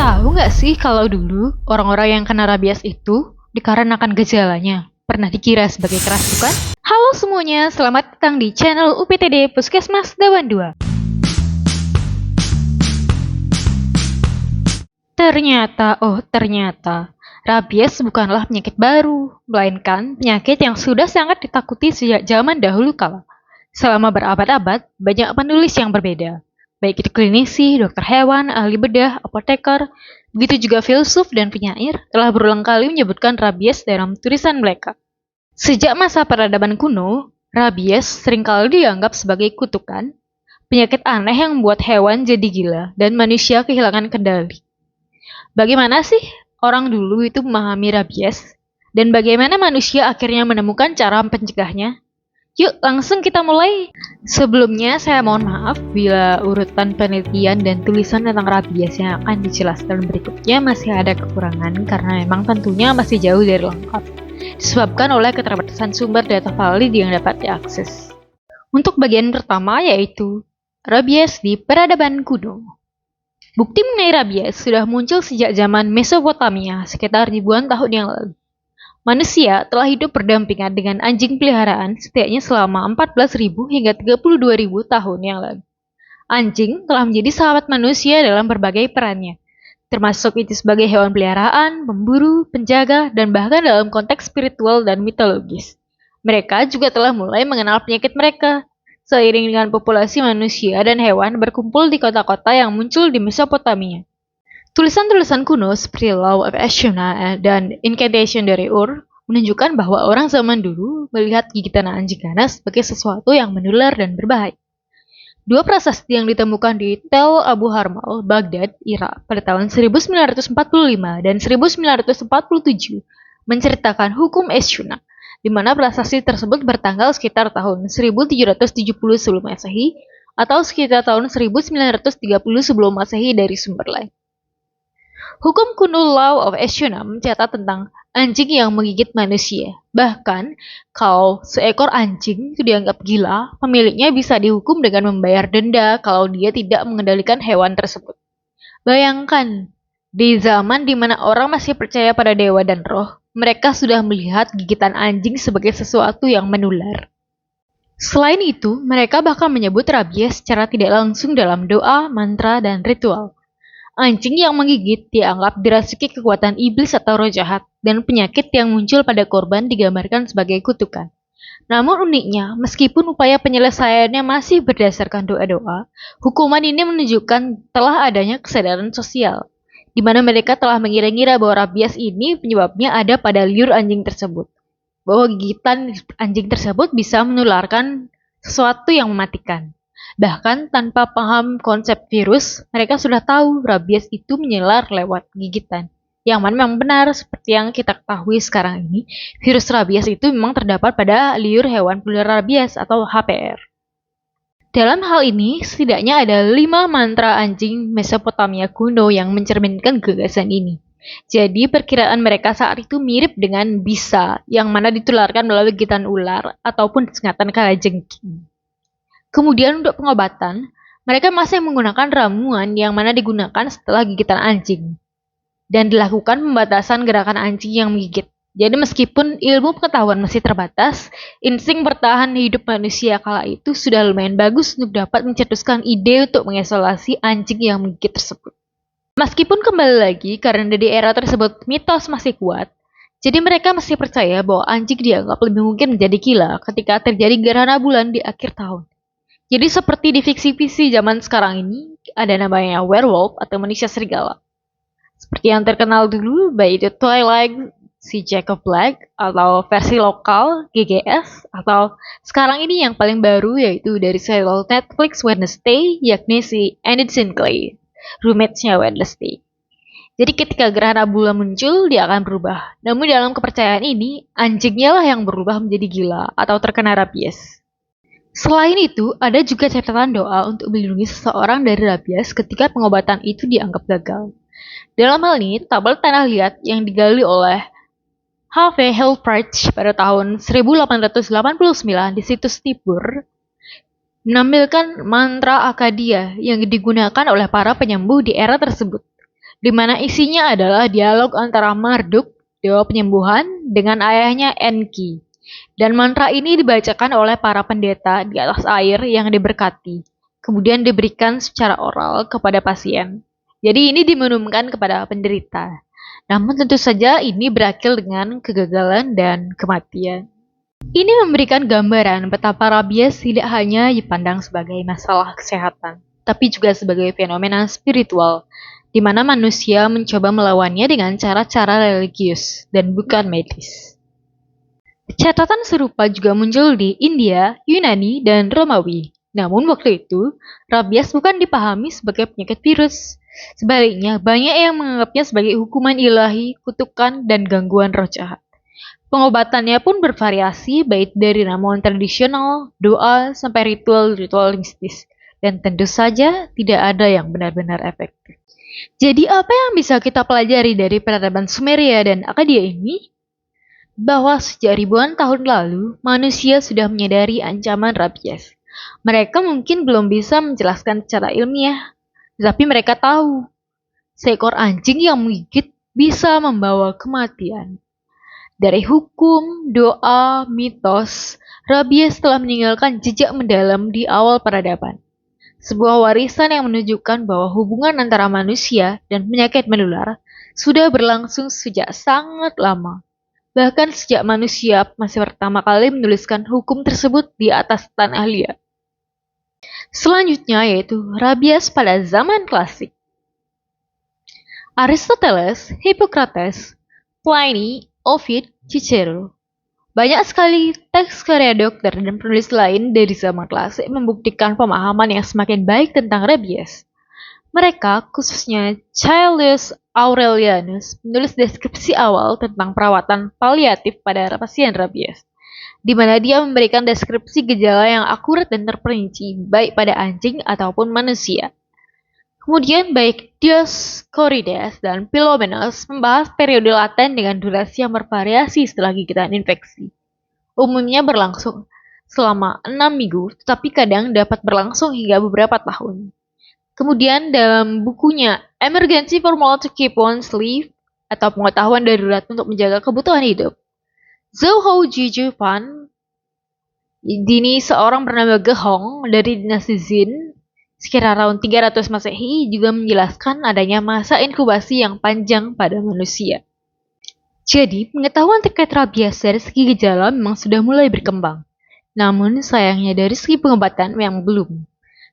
Tahu nggak sih kalau dulu orang-orang yang kena rabies itu dikarenakan gejalanya pernah dikira sebagai kerasukan? Halo semuanya, selamat datang di channel UPTD Puskesmas Dawan 2. Ternyata, rabies bukanlah penyakit baru, melainkan penyakit yang sudah sangat ditakuti sejak zaman dahulu kala. Selama berabad-abad, banyak penulis yang berbeda, baik itu klinisi, dokter hewan, ahli bedah, apoteker, begitu juga filsuf dan penyair telah berulang kali menyebutkan rabies dalam tulisan mereka. Sejak masa peradaban kuno, rabies seringkali dianggap sebagai kutukan, penyakit aneh yang membuat hewan jadi gila dan manusia kehilangan kendali. Bagaimana sih orang dulu itu memahami rabies? Dan bagaimana manusia akhirnya menemukan cara pencegahnya? Yuk, langsung kita mulai. Sebelumnya, saya mohon maaf bila urutan penelitian dan tulisan tentang rabies yang akan dijelaskan berikutnya masih ada kekurangan karena memang tentunya masih jauh dari lengkap, disebabkan oleh keterbatasan sumber data valid yang dapat diakses. Untuk bagian pertama yaitu rabies di peradaban kuno. Bukti mengenai rabies sudah muncul sejak zaman Mesopotamia sekitar ribuan tahun yang lalu. Manusia telah hidup berdampingan dengan anjing peliharaan setidaknya selama 14.000 hingga 32.000 tahun yang lalu. Anjing telah menjadi sahabat manusia dalam berbagai perannya, termasuk itu sebagai hewan peliharaan, pemburu, penjaga, dan bahkan dalam konteks spiritual dan mitologis. Mereka juga telah mulai mengenal penyakit mereka, seiring dengan populasi manusia dan hewan berkumpul di kota-kota yang muncul di Mesopotamia. Tulisan-tulisan kuno seperti Law of Ashuna dan Incantation dari Ur menunjukkan bahwa orang zaman dulu melihat gigitan anjing ganas sebagai sesuatu yang menular dan berbahaya. Dua prasasti yang ditemukan di Tel Abu Harmal, Baghdad, Irak pada tahun 1945 dan 1947 menceritakan hukum Ashuna, di mana prasasti tersebut bertanggal sekitar tahun 1770 sebelum Masehi atau sekitar tahun 1930 sebelum Masehi dari sumber lain. Hukum kuno Law of Ashuna mencatat tentang anjing yang menggigit manusia. Bahkan, kalau seekor anjing itu dianggap gila, pemiliknya bisa dihukum dengan membayar denda kalau dia tidak mengendalikan hewan tersebut. Bayangkan, di zaman di mana orang masih percaya pada dewa dan roh, mereka sudah melihat gigitan anjing sebagai sesuatu yang menular. Selain itu, mereka bahkan menyebut rabies secara tidak langsung dalam doa, mantra, dan ritual. Anjing yang menggigit dianggap dirasuki kekuatan iblis atau roh jahat, dan penyakit yang muncul pada korban digambarkan sebagai kutukan. Namun uniknya, meskipun upaya penyelesaiannya masih berdasarkan doa-doa, hukuman ini menunjukkan telah adanya kesadaran sosial, di mana mereka telah mengira-ngira bahwa rabies ini penyebabnya ada pada liur anjing tersebut, bahwa gigitan anjing tersebut bisa menularkan sesuatu yang mematikan. Bahkan tanpa paham konsep virus, mereka sudah tahu rabies itu menyelar lewat gigitan. Yang mana memang benar, seperti yang kita ketahui sekarang ini, virus rabies itu memang terdapat pada liur hewan penular rabies atau HPR. Dalam hal ini, setidaknya ada 5 mantra anjing Mesopotamia kuno yang mencerminkan gagasan ini. Jadi perkiraan mereka saat itu mirip dengan bisa, yang mana ditularkan melalui gigitan ular ataupun sengatan kalajengking. Kemudian untuk pengobatan, mereka masih menggunakan ramuan yang mana digunakan setelah gigitan anjing. Dan dilakukan pembatasan gerakan anjing yang menggigit. Jadi meskipun ilmu pengetahuan masih terbatas, insting bertahan hidup manusia kala itu sudah lumayan bagus untuk dapat mencetuskan ide untuk mengisolasi anjing yang menggigit tersebut. Meskipun kembali lagi, karena di era tersebut mitos masih kuat, jadi mereka masih percaya bahwa anjing dianggap lebih mungkin menjadi gila ketika terjadi gerhana bulan di akhir tahun. Jadi seperti di fiksi-fiksi zaman sekarang ini, ada namanya werewolf atau manusia serigala. Seperti yang terkenal dulu, baik itu Twilight, si Jack of Black, atau versi lokal, GGS, atau sekarang ini yang paling baru yaitu dari serial Netflix Wednesday, yakni si Enid Sinclair, roommate-nya Wednesday. Jadi ketika gerhana bulan muncul, dia akan berubah. Namun dalam kepercayaan ini, anjingnya lah yang berubah menjadi gila atau terkena rabies. Selain itu, ada juga catatan doa untuk melindungi seseorang dari rabies ketika pengobatan itu dianggap gagal. Dalam hal ini, tabel tanah liat yang digali oleh H.V. Helfrich pada tahun 1889 di situs Tibur menampilkan mantra Akkadia yang digunakan oleh para penyembuh di era tersebut. di mana isinya adalah dialog antara Marduk, dewa penyembuhan, dengan ayahnya Enki. Dan mantra ini dibacakan oleh para pendeta di atas air yang diberkati, kemudian diberikan secara oral kepada pasien. Jadi ini diminumkan kepada penderita. Namun tentu saja ini berakhir dengan kegagalan dan kematian. Ini memberikan gambaran betapa rabies tidak hanya dipandang sebagai masalah kesehatan, tapi juga sebagai fenomena spiritual, di mana manusia mencoba melawannya dengan cara-cara religius dan bukan medis. Catatan serupa juga muncul di India, Yunani, dan Romawi. Namun waktu itu, rabies bukan dipahami sebagai penyakit virus. Sebaliknya, banyak yang menganggapnya sebagai hukuman ilahi, kutukan, dan gangguan roh jahat. Pengobatannya pun bervariasi, baik dari ramuan tradisional, doa, sampai ritual-ritual mistis. Dan tentu saja tidak ada yang benar-benar efektif. Jadi apa yang bisa kita pelajari dari peradaban Sumeria dan Akkadia ini? Bahwa sejak ribuan tahun lalu, manusia sudah menyadari ancaman rabies. Mereka mungkin belum bisa menjelaskan secara ilmiah, tetapi mereka tahu seekor anjing yang menggigit bisa membawa kematian. Dari hukum, doa, mitos, rabies telah meninggalkan jejak mendalam di awal peradaban. Sebuah warisan yang menunjukkan bahwa hubungan antara manusia dan penyakit menular sudah berlangsung sejak sangat lama. Bahkan sejak manusia masih pertama kali menuliskan hukum tersebut di atas tanah liat. Selanjutnya yaitu rabies pada zaman klasik. Aristoteles, Hippocrates, Pliny, Ovid, Cicero. Banyak sekali teks karya dokter dan penulis lain dari zaman klasik membuktikan pemahaman yang semakin baik tentang rabies. Mereka, khususnya Caelius Aurelianus, menulis deskripsi awal tentang perawatan paliatif pada pasien rabies, di mana dia memberikan deskripsi gejala yang akurat dan terperinci, baik pada anjing ataupun manusia. Kemudian baik Dioscorides dan Philomenos membahas periode laten dengan durasi yang bervariasi setelah gigitan infeksi. Umumnya berlangsung selama 6 minggu, tetapi kadang dapat berlangsung hingga beberapa tahun. Kemudian dalam bukunya Emergency Formula to Keep One's Life atau pengetahuan darurat untuk menjaga kebutuhan hidup, Zhou Hou Jiju Fan, ini seorang bernama Gehong dari dinasti Jin, sekitar tahun 300 Masehi, juga menjelaskan adanya masa inkubasi yang panjang pada manusia. Jadi, pengetahuan terkait rabies dari segi gejala memang sudah mulai berkembang. Namun, sayangnya dari segi pengobatan memang belum.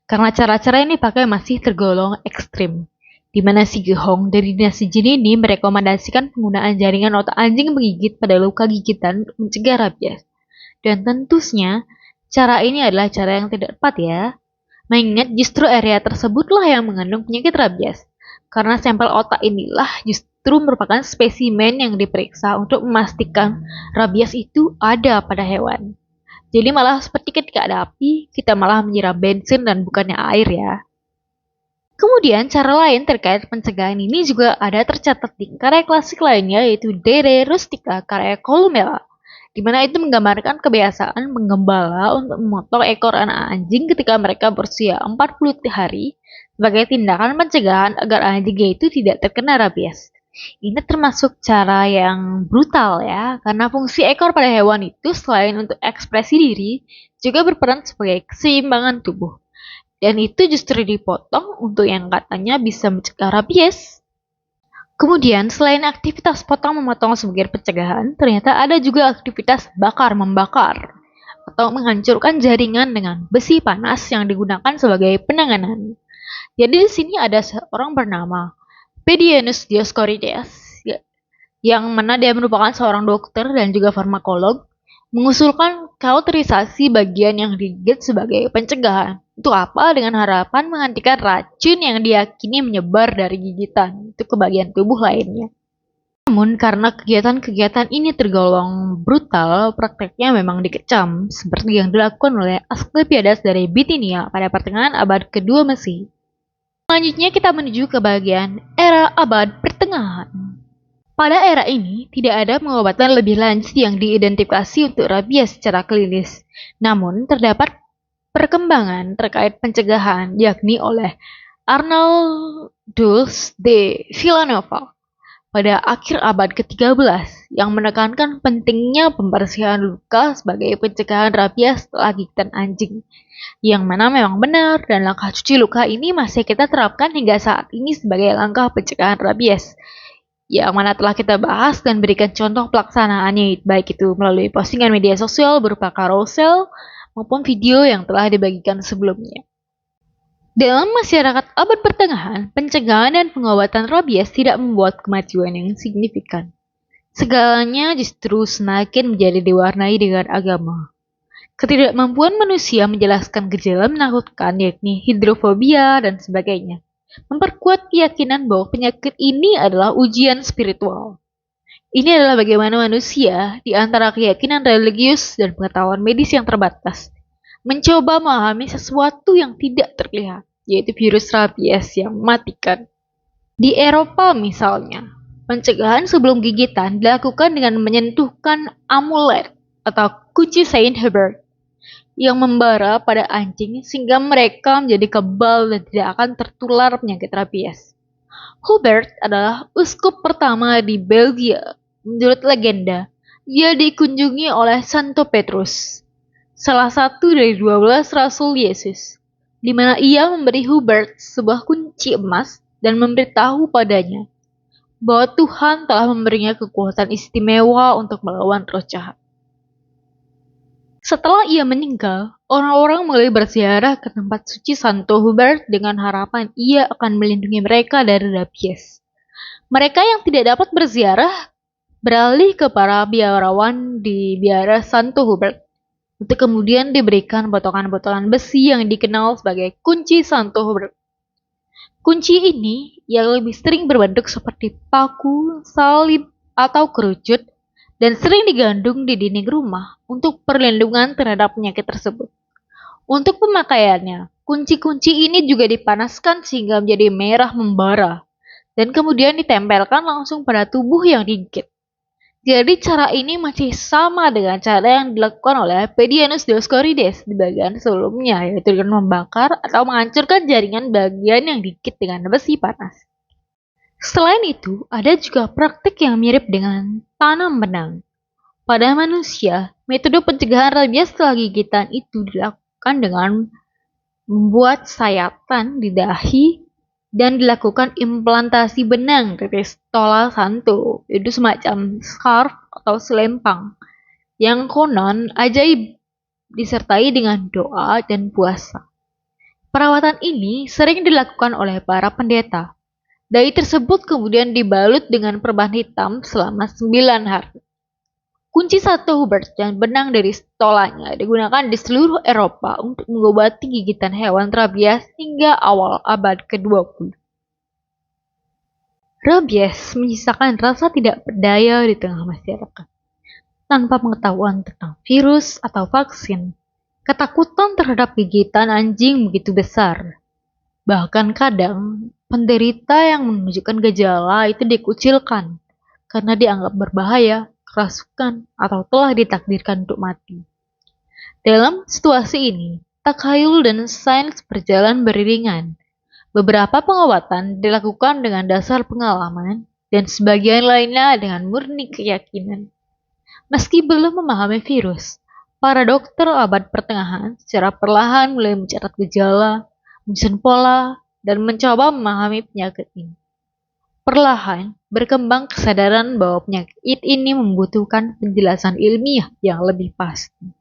Karena cara-cara yang dipakai masih tergolong ekstrim, di mana si Gehong dari dinasti Jin ini merekomendasikan penggunaan jaringan otak anjing menggigit pada luka gigitan untuk mencegah rabies. Dan tentunya, cara ini adalah cara yang tidak tepat ya, mengingat justru area tersebutlah yang mengandung penyakit rabies, karena sampel otak inilah justru merupakan spesimen yang diperiksa untuk memastikan rabies itu ada pada hewan. Jadi malah seperti ketika ada api, kita malah menyiram bensin dan bukannya air ya. Kemudian cara lain terkait pencegahan ini juga ada tercatat di karya klasik lainnya yaitu De Re Rustica karya Columella, di mana itu menggambarkan kebiasaan penggembala untuk memotong ekor anak anjing ketika mereka berusia 40 hari sebagai tindakan pencegahan agar anjingnya itu tidak terkena rabies. Ini termasuk cara yang brutal ya, karena fungsi ekor pada hewan itu selain untuk ekspresi diri, juga berperan sebagai keseimbangan tubuh. Dan itu justru dipotong untuk yang katanya bisa mencegah rabies. Kemudian, selain aktivitas potong-memotong sebagai pencegahan, ternyata ada juga aktivitas bakar-membakar atau menghancurkan jaringan dengan besi panas yang digunakan sebagai penanganan. Jadi di sini ada seorang bernama Pedianus Dioscorides, yang mana dia merupakan seorang dokter dan juga farmakolog, mengusulkan kauterisasi bagian yang digigit sebagai pencegahan. Untuk apa? Dengan harapan menghentikan racun yang diyakini menyebar dari gigitan itu ke bagian tubuh lainnya. Namun karena kegiatan-kegiatan ini tergolong brutal, prakteknya memang dikecam, seperti yang dilakukan oleh Asklepiadas dari Bitinia pada pertengahan abad kedua Masehi. Selanjutnya kita menuju ke bagian era abad pertengahan. Pada era ini, tidak ada pengobatan lebih lanjut yang diidentifikasi untuk rabies secara klinis. Namun, terdapat perkembangan terkait pencegahan, yakni oleh Arnold Dulce de Villanova pada akhir abad ke-13 yang menekankan pentingnya pembersihan luka sebagai pencegahan rabies setelah gigitan anjing. Yang mana memang benar dan langkah cuci luka ini masih kita terapkan hingga saat ini sebagai langkah pencegahan rabies. Yang mana telah kita bahas dan berikan contoh pelaksanaannya baik itu melalui postingan media sosial berupa carousel maupun video yang telah dibagikan sebelumnya. Dalam masyarakat abad pertengahan, pencegahan dan pengobatan rabies tidak membuat kemajuan yang signifikan. Segalanya justru semakin menjadi diwarnai dengan agama. Ketidakmampuan manusia menjelaskan gejala menakutkan yakni hidrofobia dan sebagainya, memperkuat keyakinan bahwa penyakit ini adalah ujian spiritual. Ini adalah bagaimana manusia, di antara keyakinan religius dan pengetahuan medis yang terbatas, mencoba memahami sesuatu yang tidak terlihat, yaitu virus rabies yang mematikan. Di Eropa misalnya, pencegahan sebelum gigitan dilakukan dengan menyentuhkan amulet atau kunci Saint Hubert yang membara pada anjing sehingga mereka menjadi kebal dan tidak akan tertular penyakit rabies. Hubert adalah uskup pertama di Belgia. Menurut legenda, ia dikunjungi oleh Santo Petrus, salah satu dari 12 Rasul Yesus, di mana ia memberi Hubert sebuah kunci emas dan memberitahu padanya bahwa Tuhan telah memberinya kekuatan istimewa untuk melawan roh jahat. Setelah ia meninggal, orang-orang mulai berziarah ke tempat suci Santo Hubert dengan harapan ia akan melindungi mereka dari rabies. Mereka yang tidak dapat berziarah beralih ke para biarawan di biara Santo Hubert untuk kemudian diberikan potongan-potongan besi yang dikenal sebagai kunci Santo Hubert. Kunci ini yang lebih sering berbentuk seperti paku, salib, atau kerucut dan sering digantung di dinding rumah untuk perlindungan terhadap penyakit tersebut. Untuk pemakaiannya, kunci-kunci ini juga dipanaskan sehingga menjadi merah membara dan kemudian ditempelkan langsung pada tubuh yang digigit. Jadi cara ini masih sama dengan cara yang dilakukan oleh Pedianus Dioscorides di bagian sebelumnya, yaitu dengan membakar atau menghancurkan jaringan bagian yang digigit dengan besi panas. Selain itu, ada juga praktik yang mirip dengan tanam benang. Pada manusia, metode pencegahan rabies setelah gigitan itu dilakukan dengan membuat sayatan di dahi dan dilakukan implantasi benang dari stola santo, itu semacam scarf atau selempang, yang konon ajaib disertai dengan doa dan puasa. Perawatan ini sering dilakukan oleh para pendeta. Dahi tersebut kemudian dibalut dengan perban hitam selama 9 hari. Kunci Santo Hubert dan benang dari stolanya digunakan di seluruh Eropa untuk mengobati gigitan hewan rabies hingga awal abad ke-20. Rabies menyisakan rasa tidak berdaya di tengah masyarakat. Tanpa pengetahuan tentang virus atau vaksin, ketakutan terhadap gigitan anjing begitu besar. Bahkan kadang, penderita yang menunjukkan gejala itu dikucilkan karena dianggap berbahaya, kerasukan, atau telah ditakdirkan untuk mati. Dalam situasi ini, takhayul dan sains berjalan beriringan. Beberapa pengobatan dilakukan dengan dasar pengalaman dan sebagian lainnya dengan murni keyakinan. Meski belum memahami virus, para dokter abad pertengahan secara perlahan mulai mencatat gejala, menyusun pola, dan mencoba memahami penyakit ini. Perlahan berkembang kesadaran bahwa penyakit ini membutuhkan penjelasan ilmiah yang lebih pasti.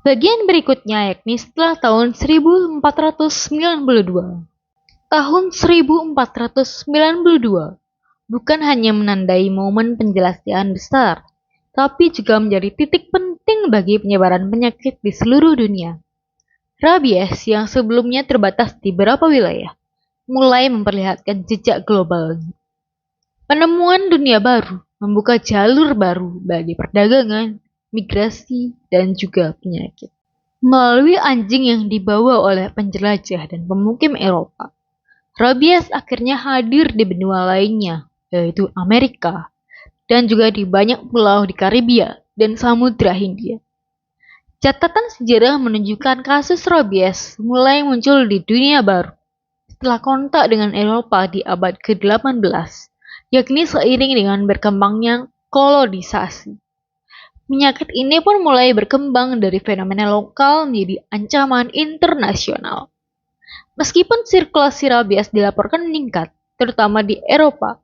Bagian berikutnya yakni setelah tahun 1492. Tahun 1492 bukan hanya menandai momen penjelajahan besar, tapi juga menjadi titik penting bagi penyebaran penyakit di seluruh dunia. Rabies yang sebelumnya terbatas di beberapa wilayah mulai memperlihatkan jejak global. Penemuan dunia baru membuka jalur baru bagi perdagangan, migrasi, dan juga penyakit. Melalui anjing yang dibawa oleh penjelajah dan pemukim Eropa, rabies akhirnya hadir di benua lainnya, yaitu Amerika, dan juga di banyak pulau di Karibia dan Samudra Hindia. Catatan sejarah menunjukkan kasus rabies mulai muncul di dunia baru telah kontak dengan Eropa di abad ke-18, yakni seiring dengan berkembangnya kolonisasi. Penyakit ini pun mulai berkembang dari fenomena lokal menjadi ancaman internasional. Meskipun sirkulasi rabies dilaporkan meningkat, terutama di Eropa,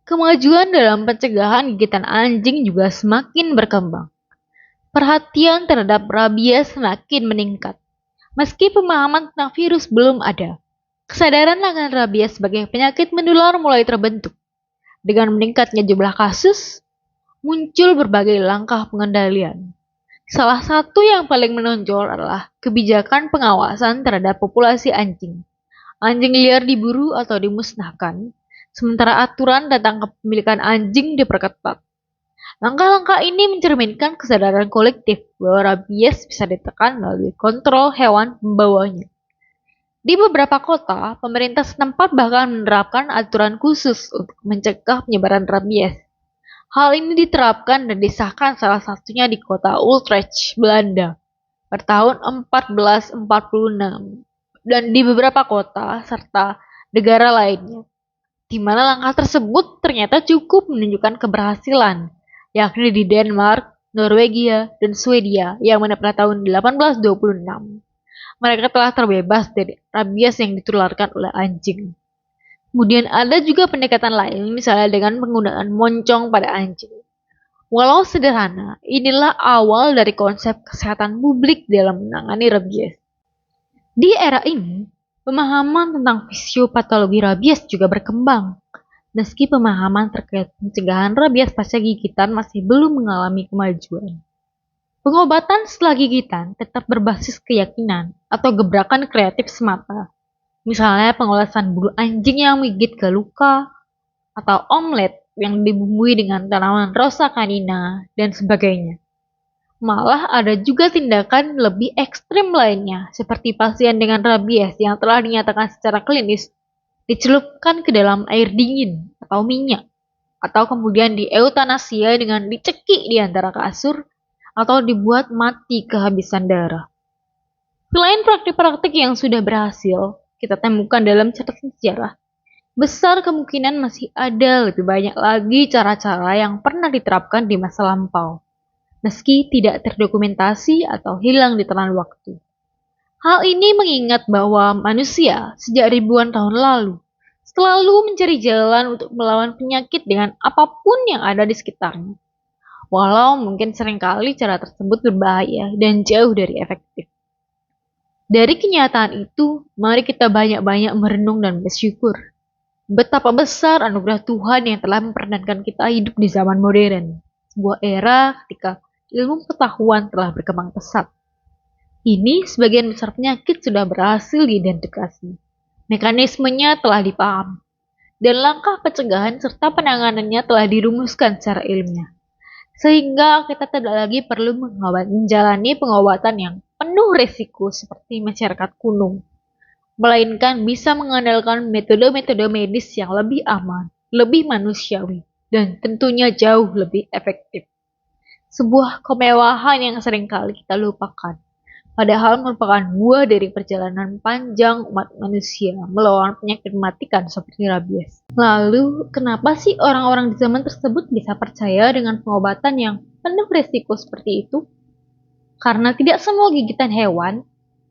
kemajuan dalam pencegahan gigitan anjing juga semakin berkembang. Perhatian terhadap rabies semakin meningkat. Meski pemahaman tentang virus belum ada, kesadaran akan rabies sebagai penyakit menular mulai terbentuk. Dengan meningkatnya jumlah kasus, muncul berbagai langkah pengendalian. Salah satu yang paling menonjol adalah kebijakan pengawasan terhadap populasi anjing. Anjing liar diburu atau dimusnahkan, sementara aturan tentang kepemilikan anjing diperketat. Langkah-langkah ini mencerminkan kesadaran kolektif bahwa rabies bisa ditekan melalui kontrol hewan pembawanya. Di beberapa kota, pemerintah setempat bahkan menerapkan aturan khusus untuk mencegah penyebaran rabies. Hal ini diterapkan dan disahkan salah satunya di kota Utrecht, Belanda, pada tahun 1446, dan di beberapa kota serta negara lainnya, di mana langkah tersebut ternyata cukup menunjukkan keberhasilan, yakni di Denmark, Norwegia, dan Swedia yang mana pada tahun 1826 mereka telah terbebas dari rabies yang ditularkan oleh anjing. Kemudian ada juga pendekatan lain, misalnya dengan penggunaan moncong pada anjing. Walau sederhana, inilah awal dari konsep kesehatan publik dalam menangani rabies. Di era ini, pemahaman tentang fisiopatologi rabies juga berkembang. Meski pemahaman terkait pencegahan rabies pasca gigitan masih belum mengalami kemajuan. Pengobatan setelah gigitan tetap berbasis keyakinan atau gebrakan kreatif semata. Misalnya pengolahan bulu anjing yang menggigit ke luka, atau omelet yang dibumbui dengan tanaman rosa canina, dan sebagainya. Malah ada juga tindakan lebih ekstrim lainnya, seperti pasien dengan rabies yang telah dinyatakan secara klinis dicelupkan ke dalam air dingin atau minyak, atau kemudian dieutanasia dengan dicekik di antara kasur, atau dibuat mati kehabisan darah. Selain praktik-praktik yang sudah berhasil kita temukan dalam catatan sejarah, besar kemungkinan masih ada lebih banyak lagi cara-cara yang pernah diterapkan di masa lampau, meski tidak terdokumentasi atau hilang di telan waktu. Hal ini mengingat bahwa manusia sejak ribuan tahun lalu selalu mencari jalan untuk melawan penyakit dengan apapun yang ada di sekitarnya. Walau mungkin seringkali cara tersebut berbahaya dan jauh dari efektif. Dari kenyataan itu, mari kita banyak-banyak merenung dan bersyukur. Betapa besar anugerah Tuhan yang telah memperkenankan kita hidup di zaman modern. Sebuah era ketika ilmu pengetahuan telah berkembang pesat. Ini sebagian besar penyakit sudah berhasil diidentifikasi. Mekanismenya telah dipahami. Dan langkah pencegahan serta penanganannya telah dirumuskan secara ilmiah. Sehingga kita tidak lagi perlu menjalani pengobatan yang penuh risiko seperti masyarakat kuno. Melainkan bisa mengandalkan metode-metode medis yang lebih aman, lebih manusiawi, dan tentunya jauh lebih efektif. Sebuah kemewahan yang seringkali kita lupakan. Padahal merupakan buah dari perjalanan panjang umat manusia melawan penyakit mematikan seperti rabies. Lalu, kenapa sih orang-orang di zaman tersebut bisa percaya dengan pengobatan yang penuh risiko seperti itu? Karena tidak semua gigitan hewan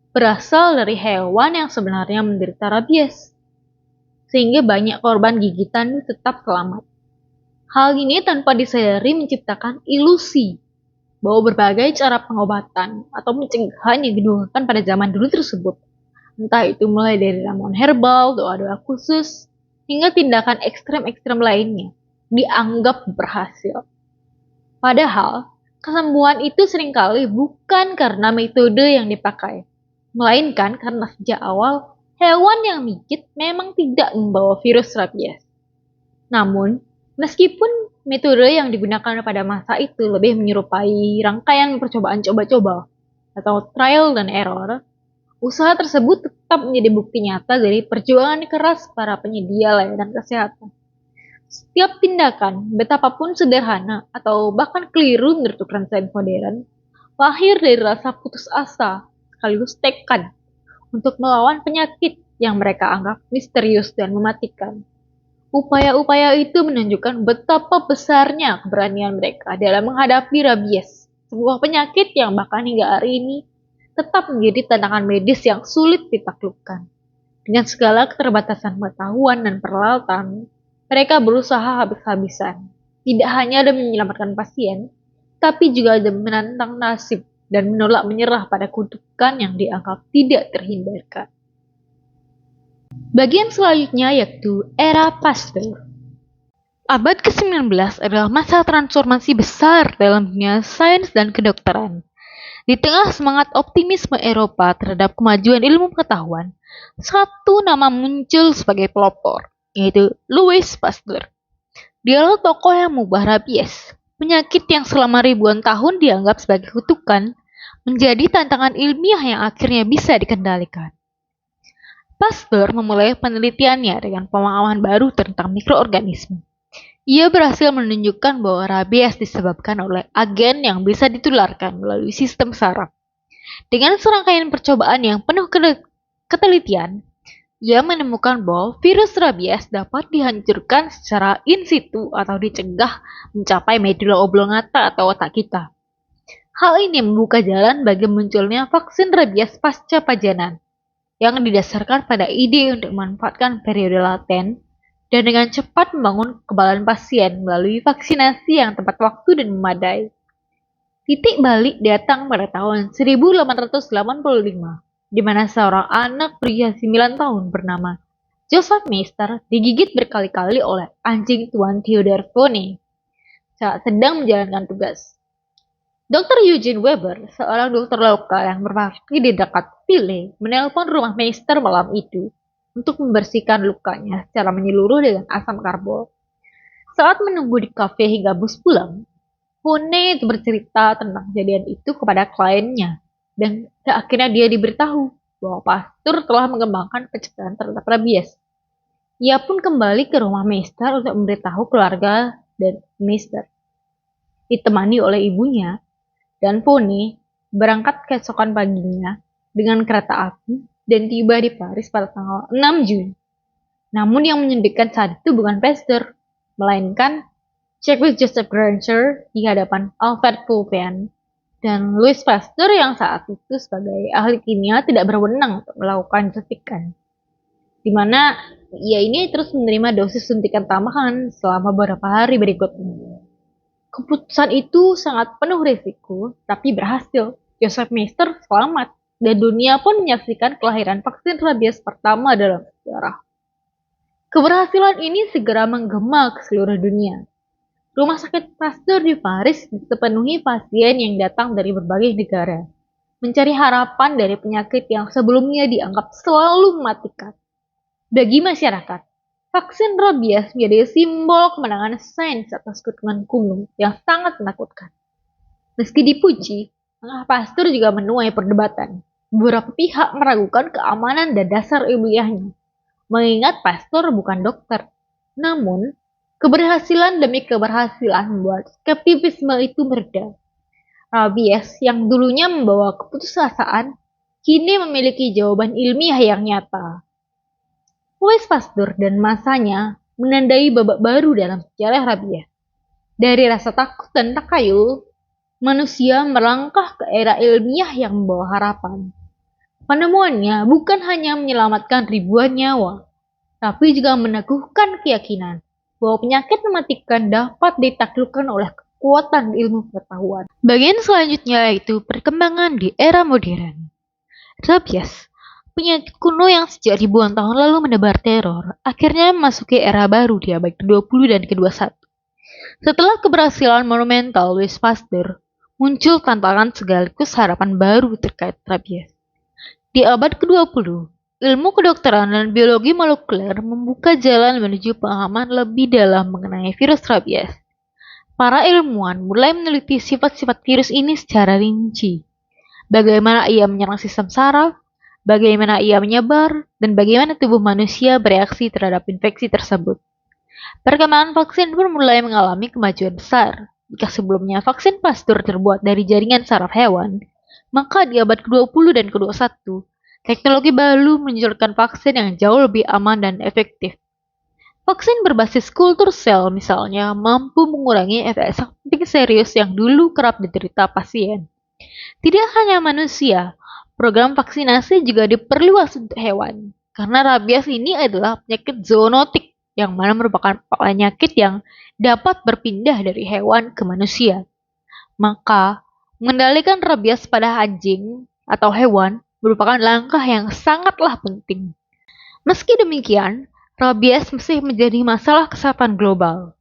berasal dari hewan yang sebenarnya menderita rabies. Sehingga banyak korban gigitan tetap selamat. Hal ini tanpa disadari menciptakan ilusi bahwa berbagai cara pengobatan atau pencegahan yang digunakan pada zaman dulu tersebut, entah itu mulai dari ramuan herbal, doa-doa khusus, hingga tindakan ekstrem-ekstrem lainnya, dianggap berhasil. Padahal, kesembuhan itu seringkali bukan karena metode yang dipakai, melainkan karena sejak awal hewan yang menggigit memang tidak membawa virus rabies. Namun, meskipun metode yang digunakan pada masa itu lebih menyerupai rangkaian percobaan coba-coba atau trial dan error, usaha tersebut tetap menjadi bukti nyata dari perjuangan keras para penyedia layanan kesehatan. Setiap tindakan, betapapun sederhana atau bahkan keliru menurut ukuran sains modern, lahir dari rasa putus asa sekaligus tekad untuk melawan penyakit yang mereka anggap misterius dan mematikan. Upaya-upaya itu menunjukkan betapa besarnya keberanian mereka dalam menghadapi rabies, sebuah penyakit yang bahkan hingga hari ini tetap menjadi tantangan medis yang sulit ditaklukkan. Dengan segala keterbatasan pengetahuan dan peralatan, mereka berusaha habis-habisan, tidak hanya demi menyelamatkan pasien, tapi juga demi menantang nasib dan menolak menyerah pada kutukan yang dianggap tidak terhindarkan. Bagian selanjutnya yaitu era Pasteur. Abad ke-19 adalah masa transformasi besar dalam dunia sains dan kedokteran. Di tengah semangat optimisme Eropa terhadap kemajuan ilmu pengetahuan, satu nama muncul sebagai pelopor, yaitu Louis Pasteur. Dialah tokoh yang mengubah rabies, penyakit yang selama ribuan tahun dianggap sebagai kutukan, menjadi tantangan ilmiah yang akhirnya bisa dikendalikan. Pasteur memulai penelitiannya dengan pemahaman baru tentang mikroorganisme. Ia berhasil menunjukkan bahwa rabies disebabkan oleh agen yang bisa ditularkan melalui sistem saraf. Dengan serangkaian percobaan yang penuh ketelitian, ia menemukan bahwa virus rabies dapat dihancurkan secara in situ atau dicegah mencapai medula oblongata atau otak kita. Hal ini membuka jalan bagi munculnya vaksin rabies pasca pajanan, yang didasarkan pada ide untuk memanfaatkan periode laten dan dengan cepat membangun kekebalan pasien melalui vaksinasi yang tepat waktu dan memadai. Titik balik datang pada tahun 1885, di mana seorang anak berusia 9 tahun bernama Joseph Meister digigit berkali-kali oleh anjing tuan Theodor Vonne saat sedang menjalankan tugas. Dr. Eugene Weber, seorang dokter lokal yang berpraktik di dekat Pile, menelpon rumah Meister malam itu untuk membersihkan lukanya secara menyeluruh dengan asam karbol. Saat menunggu di kafe hingga bus pulang, Vonne bercerita tentang kejadian itu kepada kliennya, dan akhirnya dia diberitahu bahwa Pasteur telah mengembangkan pencegahan terhadap rabies. Ia pun kembali ke rumah Meister untuk memberitahu keluarga dan Meister, ditemani oleh ibunya, dan Vonne berangkat keesokan paginya dengan kereta api dan tiba di Paris pada tanggal 6 Juni. Namun yang menyedihkan saat itu bukan Pasteur, melainkan Jacques Joseph Granger di hadapan Alfred Pulpen dan Louis Pasteur yang saat itu sebagai ahli kimia tidak berwenang untuk melakukan suntikan, di mana ia ini terus menerima dosis suntikan tambahan selama beberapa hari berikutnya. Keputusan itu sangat penuh risiko, tapi berhasil. Joseph Meister selamat, dan dunia pun menyaksikan kelahiran vaksin rabies pertama dalam sejarah. Keberhasilan ini segera menggema ke seluruh dunia. Rumah sakit Pasteur di Paris dipenuhi pasien yang datang dari berbagai negara, mencari harapan dari penyakit yang sebelumnya dianggap selalu mematikan. Bagi masyarakat, vaksin rabies menjadi simbol kemenangan sains atas kutukan kuno yang sangat menakutkan. Meski dipuji, langkah Pasteur juga menuai perdebatan. Beberapa pihak meragukan keamanan dan dasar ilmiahnya, mengingat Pasteur bukan dokter. Namun, keberhasilan demi keberhasilan membuat skeptisisme itu mereda. Rabies yang dulunya membawa keputusasaan, kini memiliki jawaban ilmiah yang nyata. Louis Pasteur dan masanya menandai babak baru dalam sejarah rabies. Dari rasa takut dan takayul, manusia melangkah ke era ilmiah yang membawa harapan. Penemuannya bukan hanya menyelamatkan ribuan nyawa, tapi juga meneguhkan keyakinan bahwa penyakit mematikan dapat ditaklukkan oleh kekuatan ilmu pengetahuan. Bagian selanjutnya yaitu perkembangan di era modern. Rabies, penyakit kuno yang sejak ribuan tahun lalu menebar teror, akhirnya memasuki era baru di abad ke-20 dan ke-21. Setelah keberhasilan monumental Louis Pasteur, muncul tantangan sekaligus harapan baru terkait rabies. Di abad ke-20, ilmu kedokteran dan biologi molekuler membuka jalan menuju pemahaman lebih dalam mengenai virus rabies. Para ilmuwan mulai meneliti sifat-sifat virus ini secara rinci. Bagaimana ia menyerang sistem saraf, bagaimana ia menyebar, dan bagaimana tubuh manusia bereaksi terhadap infeksi tersebut. Perkembangan vaksin pun mulai mengalami kemajuan besar. Jika sebelumnya vaksin Pasteur terbuat dari jaringan saraf hewan, maka di abad ke-20 dan ke-21, Teknologi baru menunjukkan vaksin yang jauh lebih aman dan efektif. Vaksin berbasis kultur sel misalnya mampu mengurangi efek samping serius yang dulu kerap diderita pasien. Tidak hanya manusia, program vaksinasi juga diperluas untuk hewan. Karena rabies ini adalah penyakit zoonotik yang mana merupakan penyakit yang dapat berpindah dari hewan ke manusia. Maka, mengendalikan rabies pada anjing atau hewan merupakan langkah yang sangatlah penting. Meski demikian, rabies masih menjadi masalah kesehatan global.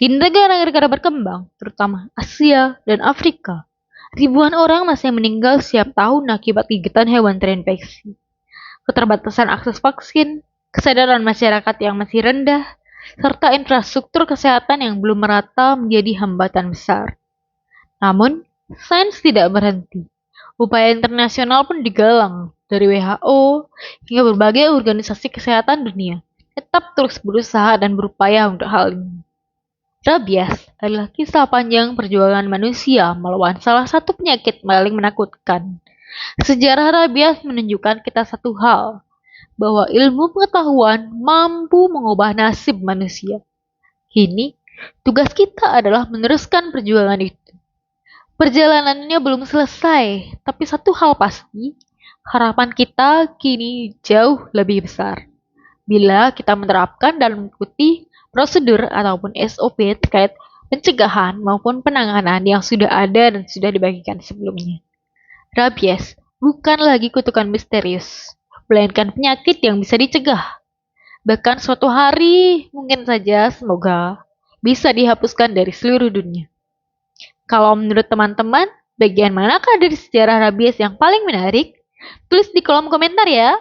Di negara-negara berkembang, terutama Asia dan Afrika, ribuan orang masih meninggal setiap tahun akibat gigitan hewan terinfeksi. Keterbatasan akses vaksin, kesadaran masyarakat yang masih rendah, serta infrastruktur kesehatan yang belum merata menjadi hambatan besar. Namun, sains tidak berhenti. Upaya internasional pun digalang, dari WHO hingga berbagai organisasi kesehatan dunia, tetap terus berusaha dan berupaya untuk hal ini. Rabies adalah kisah panjang perjuangan manusia melawan salah satu penyakit paling menakutkan. Sejarah rabies menunjukkan kita satu hal, bahwa ilmu pengetahuan mampu mengubah nasib manusia. Kini, tugas kita adalah meneruskan perjuangan itu. Perjalanannya belum selesai, tapi satu hal pasti, harapan kita kini jauh lebih besar. Bila kita menerapkan dan mengikuti prosedur ataupun SOP terkait pencegahan maupun penanganan yang sudah ada dan sudah dibagikan sebelumnya. Rabies bukan lagi kutukan misterius, melainkan penyakit yang bisa dicegah. Bahkan suatu hari, mungkin saja semoga bisa dihapuskan dari seluruh dunia. Kalau menurut teman-teman, bagian manakah dari sejarah rabies yang paling menarik? Tulis di kolom komentar ya.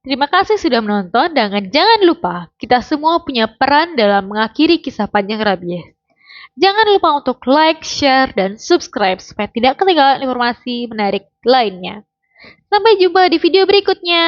Terima kasih sudah menonton dan jangan lupa kita semua punya peran dalam mengakhiri kisah panjang rabies. Jangan lupa untuk like, share, dan subscribe supaya tidak ketinggalan informasi menarik lainnya. Sampai jumpa di video berikutnya.